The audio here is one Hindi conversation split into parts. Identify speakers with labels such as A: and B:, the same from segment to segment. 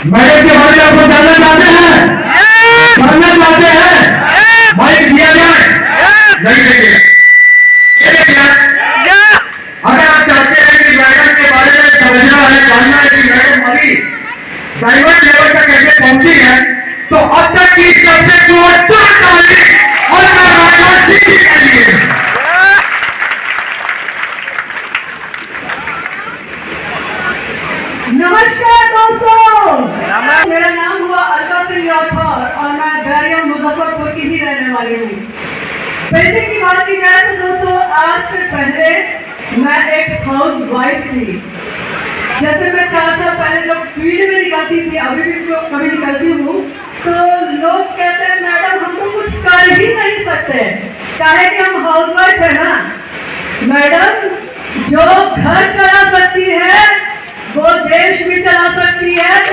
A: मैडम के बारे में आपको जानना चाहते हैं? जानना चाहते हैं? माइक दिया जाए? नहीं देंगे। अगर आप चाहते हैं कि मैडम के बारे में समझना है, जानना है कि मैडम अभी डायमंड लेवल तक कैसे पहुंची है, तो अब तक की सबसे जोरदार ताली और राजनाथ सिंह जी के लिए।
B: नमस्कार दोस्तों, मेरा नाम हुआ अलका सिंह राठौर और मैं बैरिया मुजफ्फरपुर की ही रहने वाली हूँ। पेशे की बात की जाए तो दोस्तों, आज से पहले मैं एक हाउस वाइफ थी। जैसे मैं 4 साल पहले जब फील्ड में निकलती थी, अभी भी कभी निकलती हूँ, तो लोग कहते हैं मैडम हम तो कुछ कर ही नहीं सकते, चाहे कि हम हाउस वाइफ है ना। मैडम जो घर चला सकती है वो देश भी चला सकती है। तो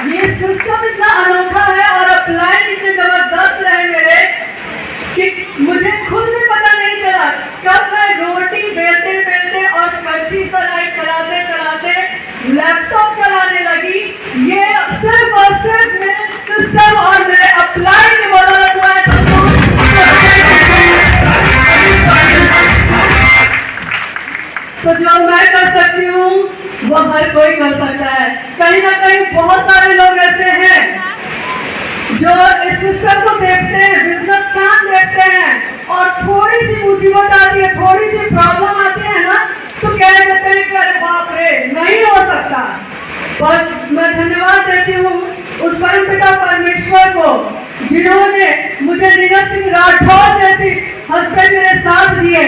B: ये सिस्टम इतना अनोखा है और अप्लाई इतने जबरदस्त रहे मेरे कि मुझे खुद भी पता नहीं चला कब मैं रोटी बेलते बेलते और कच्ची सलाई चलाते चलाते लैपटॉप चलाने लगी। ये सिर्फ और सिर्फ मेरे सिस्टम और मेरे अप्लाई की बदौलत हुआ है। तो जो मैं कर सकती हूँ वो हर कोई कर सकता है। कहीं ना कहीं बहुत सारे लोग ऐसे हैं जो इस सिस्टम को देखते हैं, बिजनेस प्लान देखते हैं और थोड़ी सी मुसीबत आती है, थोड़ी सी प्रॉब्लम आती है ना, तो कह देते हैं कि अरे बाप रे नहीं हो सकता। पर मैं धन्यवाद देती हूँ उस परमपिता परमेश्वर को जिन्होंने मुझे नीरज सिंह राठौर जैसी हस्बैंड मेरे साथ दिए,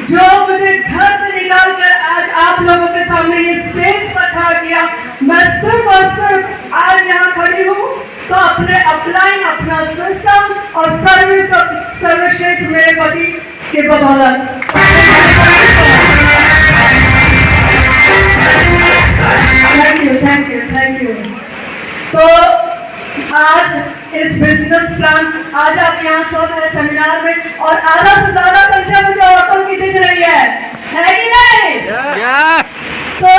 B: जो मुझे घर से निकाल कर आज आप लोगों के सामने ये स्टेज पर खड़ा किया। मैं सिर्फ और सिर्फ आज यहाँ खड़ी हूँ तो अपने अपलाइन, अपना सिस्टम और सर्वश्रेष्ठ मेरे पति के बदौलत। Thank you. तो आज इस बिजनेस प्लान, आज आप यहाँ सब है सेमिनार में और आधा से ज्यादा संख्या मुझे औरतों की दिख रही है कि नहीं? तो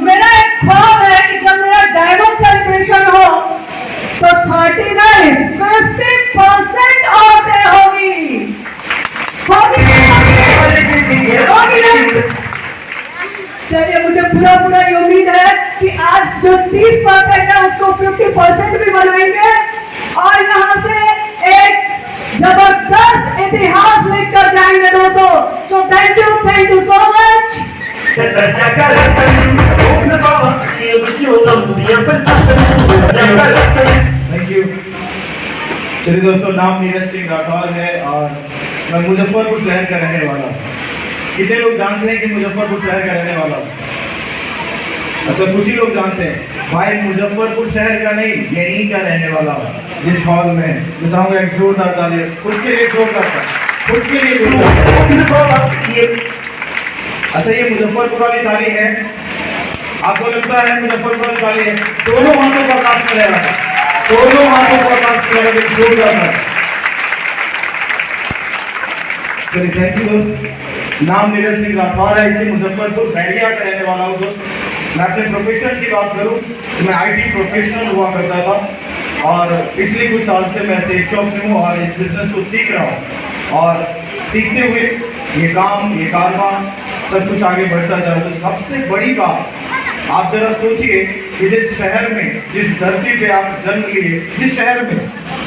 B: मेरा एक ख्वाब है कि जब मेरा डायमंड सेलिब्रेशन हो तो 50% औरतें होगी। चलिए, मुझे पूरा ये उम्मीद है कि आज जो 30% है उसको 50% भी बनाएंगे और यहाँ से एक जबरदस्त इतिहास लिखकर जाएंगे दोस्तों। So thank you so much.
C: Thank you. चलिए दोस्तों, नाम नीरज सिंह राठौर है और मैं मुजफ्फरपुर शहर का रहने वाला हूँ। कितने लोग जानते हैं कि मुजफ्फरपुर शहर का रहने वाला हूँ? अच्छा, कुछ ही लोग जानते हैं। भाई मुजफ्फरपुर शहर का नहीं, यहीं का रहने वाला हूँ। जिस हॉल में मैं चाहूँगा एक जोरदार ताली, खुद के लिए जोरदार, खुद के लिए जोरदार। अच्छा, ये मुजफ्फरपुर वाली ताली है। आपको लगता है मुजफ्फरपुर वाली ताली है? दोनों हाथों पर पास मिलेगा, दोनों हाथों पर पास मिलेगा, जोरदार। चलिए, थैंक यू दोस्त। नाम नीरज सिंह राठौर है, इसी मुजफ्फरपुर बैरिया का रहने वाला हूँ दोस्त। मैं अपने प्रोफेशन की बात करूँ तो मैं IT प्रोफेशनल हुआ करता था और पिछले कुछ साल से मैं सेल शॉप में हूँ और इस बिजनेस को सीख रहा हूँ और सीखते हुए ये काम, ये कारवां सब कुछ आगे बढ़ता जा रहा है। तो सबसे बड़ी बात, आप जरा सोचिए कि जिस शहर में, जिस धरती पे आप जन्म लिए, जिस शहर में,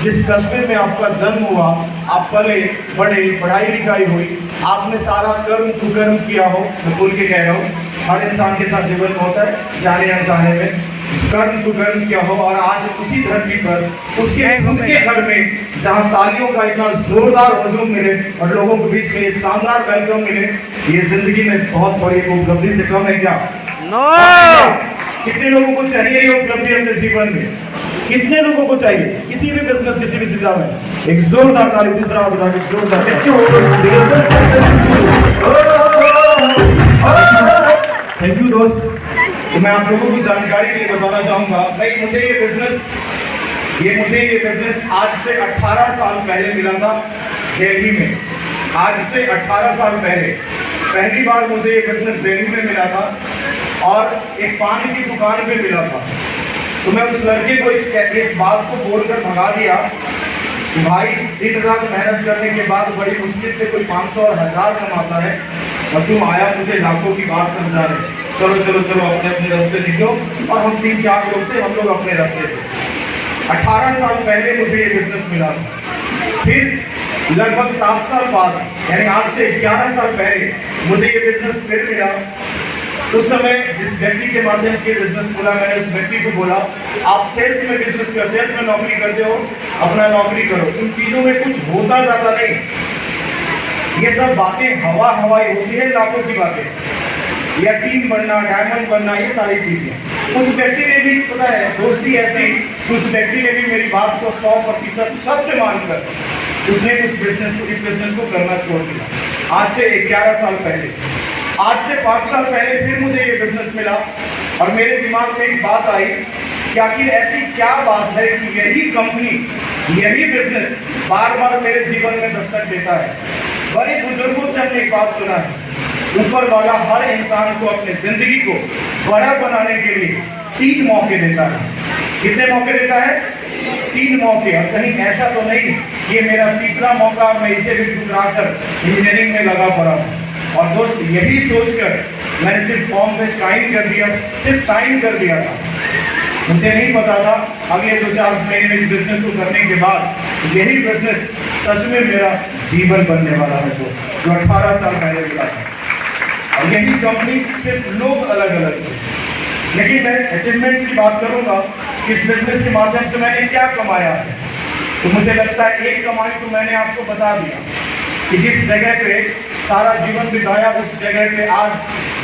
C: जिस कस्बे में आपका जन्म हुआ, आप पले बड़े, पढ़ाई लिखाई हुई, आपने सारा कर्म कुकर्म किया हो, मैं बोल के कह रहा हूँ, हर इंसान के साथ जीवन में होता है, जाने अनजाने में कर्म कुकर्म किया हो और आज उसी धरती पर, उसके खुद के घर में, जहाँ तालियों का इतना जोरदार हजूम मिले और लोगों के बीच में ये शानदार वेलकम मिले, ये जिंदगी में बहुत बड़ी उपलब्धि से कम है क्या? कितने लोगों को चाहिए ये उपलब्धि अपने जीवन में? कितने लोगों को चाहिए? किसी भी बिजनेस, किसी भी सुविधा में एक जोरदार ताली, दूसरा हाथ उठा के जोरदार। थैंक यू दोस्त। तो मैं आप लोगों को जानकारी के लिए बताना चाहूँगा भाई, मुझे ये बिजनेस आज से 18 साल पहले मिला था दिल्ली में। आज से 18 साल पहले पहली बार मुझे ये बिजनेस दिल्ली में मिला था और एक पान की दुकान पे मिला था। तो मैं उस लड़के को इस बात को बोलकर भगा दिया कि भाई दिन रात मेहनत करने के बाद बड़ी मुश्किल से कोई 500 और 1000 कमाता है और तुम आया मुझे लाखों की बात समझा रहे। चलो चलो चलो अपने अपने रास्ते निकलो। और हम 3-4 लोग थे, हम लोग अपने रास्ते थे। 18 साल पहले मुझे ये बिजनेस मिला था। फिर लगभग 7 साल बाद, यानी आज से 11 साल पहले मुझे ये बिजनेस फिर मिला। उस समय जिस व्यक्ति के माध्यम से बिजनेस खुला, मैंने उस व्यक्ति को बोला आप सेल्स में बिजनेस कर, सेल्स में नौकरी करते हो, अपना नौकरी करो। इन चीजों में कुछ होता जाता नहीं, ये सब बातें हवाई होती है, लाखों की बातें, या टीम बनना, डायमंड बनना, ये सारी चीजें। उस व्यक्ति ने भी, पता है दोस्ती ऐसी, उस व्यक्ति ने भी मेरी बात को 100% सत्य मानकर उसने इस बिजनेस को करना छोड़ दिया। आज से 11 साल पहले, आज से 5 साल पहले फिर मुझे ये बिजनेस मिला और मेरे दिमाग में एक बात आई कि आखिर ऐसी क्या बात है कि यही कंपनी, यही बिजनेस बार बार मेरे जीवन में दस्तक देता है। बड़े बुजुर्गों से हमने एक बात सुना है, ऊपर वाला हर इंसान को अपनी जिंदगी को बड़ा बनाने के लिए 3 मौके देता है। कितने मौके देता है? 3 मौके। और कहीं ऐसा तो नहीं ये मेरा तीसरा मौका, मैं इसे भी ठुकरा कर इंजीनियरिंग में लगा पड़ा हूँ। और दोस्त यही सोचकर मैंने सिर्फ फॉर्म पे साइन कर दिया, सिर्फ साइन कर दिया था। मुझे नहीं पता था अगले 2-4 महीने में इस बिजनेस को करने के बाद यही बिजनेस सच में मेरा जीवन बनने वाला है दोस्त, जो 18 साल पहले मिला था। और यही कंपनी, सिर्फ लोग अलग अलग थे, लेकिन मैं अचीवमेंट्स की बात करूंगा कि इस बिजनेस के माध्यम से मैंने क्या कमाया है। तो मुझे लगता है एक कमाई तो मैंने आपको बता दिया कि जिस जगह पे सारा जीवन बिताया, उस जगह पे आज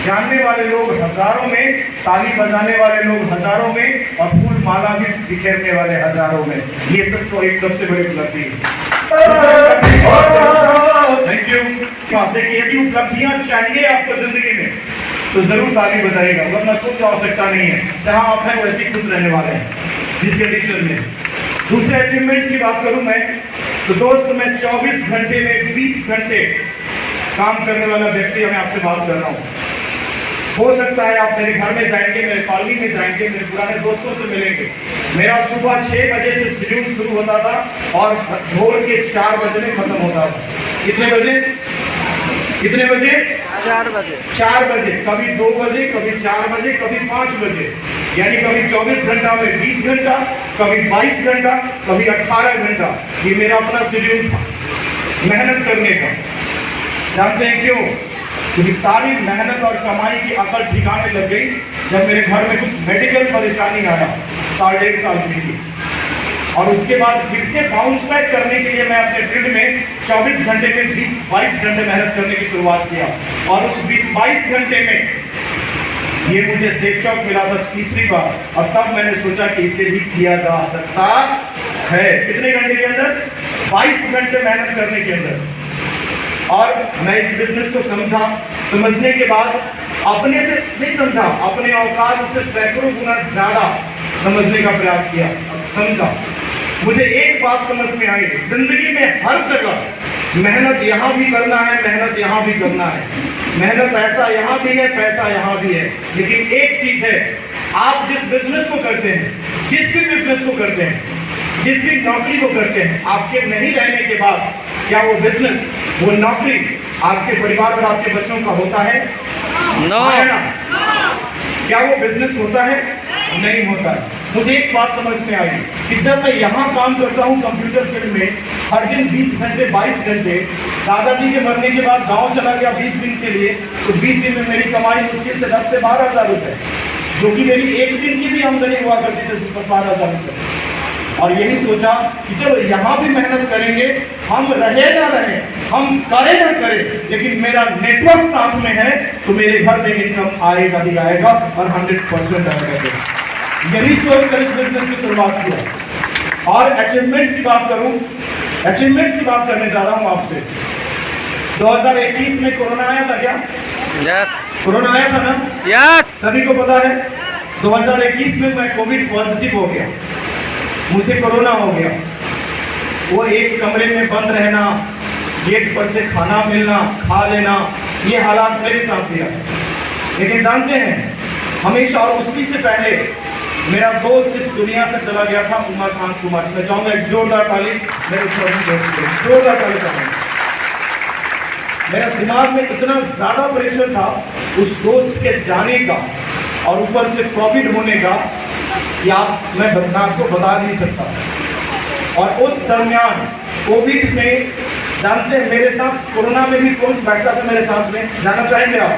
C: जानने वाले लोग हजारों में, ताली बजाने वाले लोग हजारों में और फूल माला भी बिखेरने वाले हजारों में। ये सब तो एक सबसे बड़ी उपलब्धि है। Thank you. देखिए यदि उपलब्धियां चाहिए आपको जिंदगी में तो जरूर ताली बजाएगा, वरना कुछ आवश्यकता नहीं है। जहां आप हैं वैसे ही खुश रहने वाले हैं जिस कंडीशन में। दूसरे अचीवमेंट्स की बात करूं मैं तो दोस्त, मैं 24 घंटे में 20 घंटे काम करने वाला व्यक्ति, मैं आपसे बात कर रहा हूँ। हो सकता है आप मेरे घर में जाएंगे, मेरे कॉलोनी में जाएंगे, मेरे पुराने दोस्तों से मिलेंगे। मेरा सुबह 6 बजे से शेड्यूल शुरू होता था और भोर के 4 बजे में खत्म होता था। कितने बजे? 4 बजे। 4 बजे, कभी 2 बजे, कभी 4 बजे, कभी 5 बजे, यानी कभी 24 घंटा में 20 घंटा, कभी 22 घंटा, कभी 18 घंटा। ये मेरा अपना शेड्यूल था मेहनत करने का। जानते हैं क्यों? क्योंकि सारी मेहनत और कमाई की अकल ठिकाने लग गई जब मेरे घर में कुछ मेडिकल परेशानी आया 1.5 साल की थी। और उसके बाद फिर से बाउंस बैक करने के लिए मैं अपने फील्ड में 24 घंटे में 20-22 घंटे मेहनत करने की शुरुआत किया। और उस 20-22 घंटे में ये मुझे सेफ शॉप मिला था तीसरी बार, और तब मैंने सोचा कि इसे भी किया जा सकता है। कितने घंटे के अंदर? 22 घंटे मेहनत करने के अंदर। और मैं इस बिजनेस को समझने के बाद अपने से नहीं समझा, अपने औकात से सैकड़ों गुना ज्यादा समझने का प्रयास किया, समझा। मुझे एक बात समझ में आई, जिंदगी में हर जगह मेहनत यहाँ भी करना है, मेहनत यहाँ भी करना है, मेहनत पैसा यहाँ भी है, पैसा यहाँ भी है। लेकिन एक चीज है, आप जिस बिजनेस को करते हैं, जिस भी बिजनेस को करते हैं, जिस भी नौकरी को करते हैं, आपके नहीं रहने के बाद क्या वो बिजनेस, वो नौकरी आपके परिवार और आपके बच्चों का होता है?
D: नो।
C: क्या वो बिजनेस होता है? नहीं होता है। मुझे एक बात समझ में आई कि जब मैं यहाँ काम करता हूँ कंप्यूटर फील्ड में, हर दिन 20 घंटे 22 घंटे, दादाजी के मरने के बाद गांव चला गया 20 दिन के लिए, तो 20 दिन में मेरी कमाई मुश्किल से 10 से 12 हज़ार रुपये, जो कि मेरी एक दिन की भी आमदनी हुआ करती थी 12 हज़ार रुपये। और यही सोचा कि चलो यहाँ भी मेहनत करेंगे, हम रहे ना रहे, हम करें ना करें, लेकिन मेरा नेटवर्क साथ में है तो मेरे घर में इनकम आएगा ही आएगा और 100% आएगा। यही सोचकर इस बिजनेस की शुरुआत किया। और अचीवमेंट्स की बात करूं, अचीवमेंट्स की बात करने जा रहा हूं आपसे। 2021 में कोरोना आया था क्या?
D: यस।
C: कोरोना आया था ना?
D: यस।
C: सभी को पता है। 2021 में मैं कोविड पॉजिटिव हो गया, मुझे कोरोना हो गया। वो एक कमरे में बंद रहना, गेट पर से खाना मिलना, खा लेना, ये हालात मेरे साथ दिया। लेकिन जानते हैं, हमेशा और उसी से पहले मेरा दोस्त इस दुनिया से चला गया था, उमाकांत कुमार। मैं चाहूंगा एक जोरदार ताली मेरे उस दोस्त को, जोरदार ताली चाहूंगा। मेरा दिमाग में इतना ज्यादा प्रेशर था उस दोस्त के जाने का और ऊपर से कोविड होने का कि मैं आपको बता नहीं सकता। और उस दरमियान कोविड में, जानते हैं मेरे साथ कोरोना में भी कोविड बैठता था मेरे साथ में, जाना चाहेंगे आप?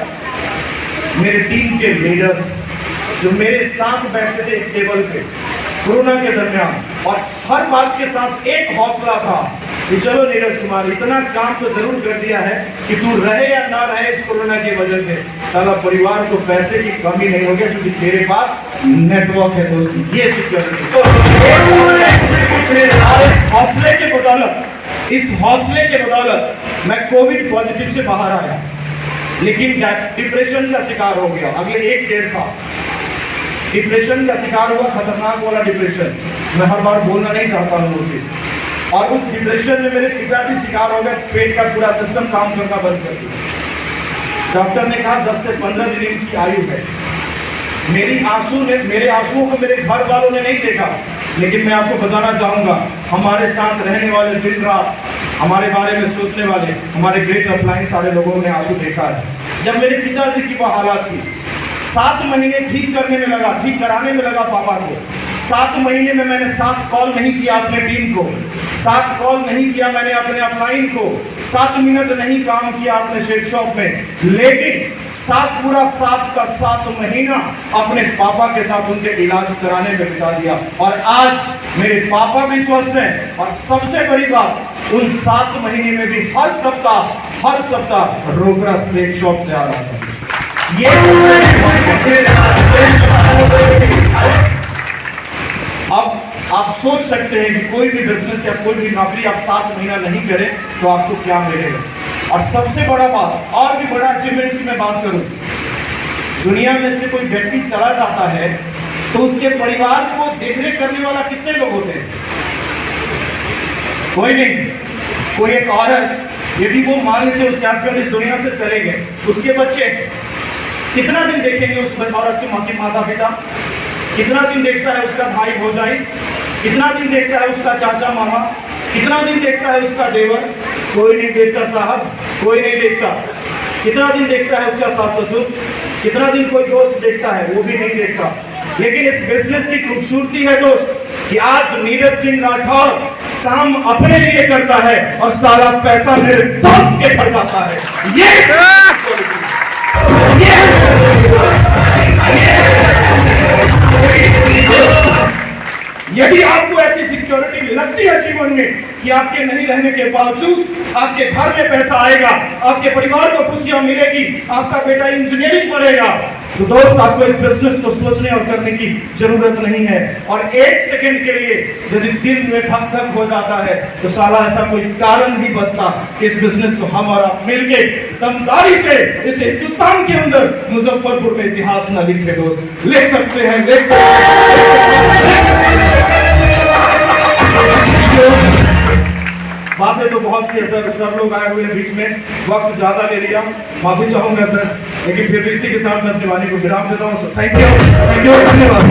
C: मेरे टीम के लीडर्स जो मेरे साथ बैठते थे एक टेबल पे कोरोना के दरमियान, और हर बात के साथ एक हौसला था कि चलो नीरज कुमार, इतना काम तो जरूर कर दिया है कि तू रहे या ना रहे इस कोरोना की वजह से, साला परिवार को पैसे की कमी नहीं होगी क्योंकि तेरे पास नेटवर्क है दोस्त। ये सिक्योरिटी तो इस हौसले के बदौलत मैं कोविड पॉजिटिव से बाहर आया, लेकिन डिप्रेशन का शिकार हो गया। अगले 1-1.5 साल डिप्रेशन का शिकार हुआ, खतरनाक वाला डिप्रेशन। मैं हर बार बोलना नहीं चाहता हूँ वो चीज़। और उस डिप्रेशन में मेरे पिताजी शिकार हो गए, पेट का पूरा सिस्टम काम करना बंद कर दिया। डॉक्टर ने कहा 10 से 15 दिन की आयु है। मेरे आंसुओं को मेरे घर वालों ने नहीं देखा, लेकिन मैं आपको बताना चाहूँगा, हमारे साथ रहने वाले, दिन रात हमारे बारे में सोचने वाले, हमारे ग्रेट अपलाइन सारे लोगों ने आंसू देखा है। जब मेरे पिताजी की वो हालात थी, 7 महीने ठीक कराने में लगा पापा को। 7 महीने में मैंने 7 कॉल नहीं किया अपने टीम को, 7 कॉल नहीं किया मैंने अपने अपलाइन को, 7 मिनट नहीं काम किया अपने शेड शॉप में, लेकिन पूरा 7 महीना अपने पापा के साथ उनके इलाज कराने में बिता दिया। और आज मेरे पापा भी स्वस्थ हैं, और सबसे बड़ी बात, उन 7 महीने में भी हर सप्ताह रोकड़ा शेड शॉप से आ रहा था। ये अब आप सोच सकते हैं कि कोई भी बिजनेस या कोई भी नौकरी आप 7 महीना नहीं करें तो आपको क्या मिलेगा। और सबसे बड़ा बात, और भी बड़ा अचीवमेंट्स की मैं बात करूं, दुनिया में से कोई व्यक्ति चला जाता है तो उसके परिवार को देखरेख करने वाला कितने लोग होते हैं? कोई नहीं। कोई एक औरत, यदि वो मान लेते उसके हस्बैंड इस दुनिया से चले गए, उसके बच्चे कितना दिन देखेंगे उस औरत के माता पिता? कितना दिन देखता है उसका भाई भौजाई? कितना दिन देखता है उसका चाचा मामा? कितना दिन देखता है उसका देवर? कोई नहीं देखता साहब, कोई नहीं देखता। कितना दिन देखता है उसका सास ससुर? कितना दिन कोई दोस्त देखता है? वो भी नहीं देखता। लेकिन इस बिजनेस की खूबसूरती है दोस्त कि आज नीरज सिंह राठौर काम अपने लिए करता है और सारा पैसा मेरे दोस्त के घर जाता है। यदि आपको ऐसी सिक्योरिटी लगती है जीवन में कि आपके नहीं रहने के बावजूद आपके घर में पैसा आएगा, आपके परिवार को खुशियां मिलेगी, आपका बेटा इंजीनियरिंग पढ़ेगा, तो दोस्त आपको इस बिजनेस को सोचने और करने की जरूरत नहीं है। और 1 सेकंड के लिए यदि दिल में धक धक हो जाता है तो साला ऐसा कोई कारण नहीं बचता कि इस बिजनेस को हम और आप मिलके दमदारी से इस हिंदुस्तान के अंदर मुजफ्फरपुर में इतिहास न लिखे। दोस्त लिख सकते हैं, लिख सकते हैं। बातें तो बहुत सी है सर लोग आए हुए हैं बीच में, वक्त ज्यादा ले लिया, माफी चाहूंगा सर, लेकिन फिर इसी के साथ मैं अपनी वाणी को विराम देता हूँ। थैंक यू, धन्यवाद।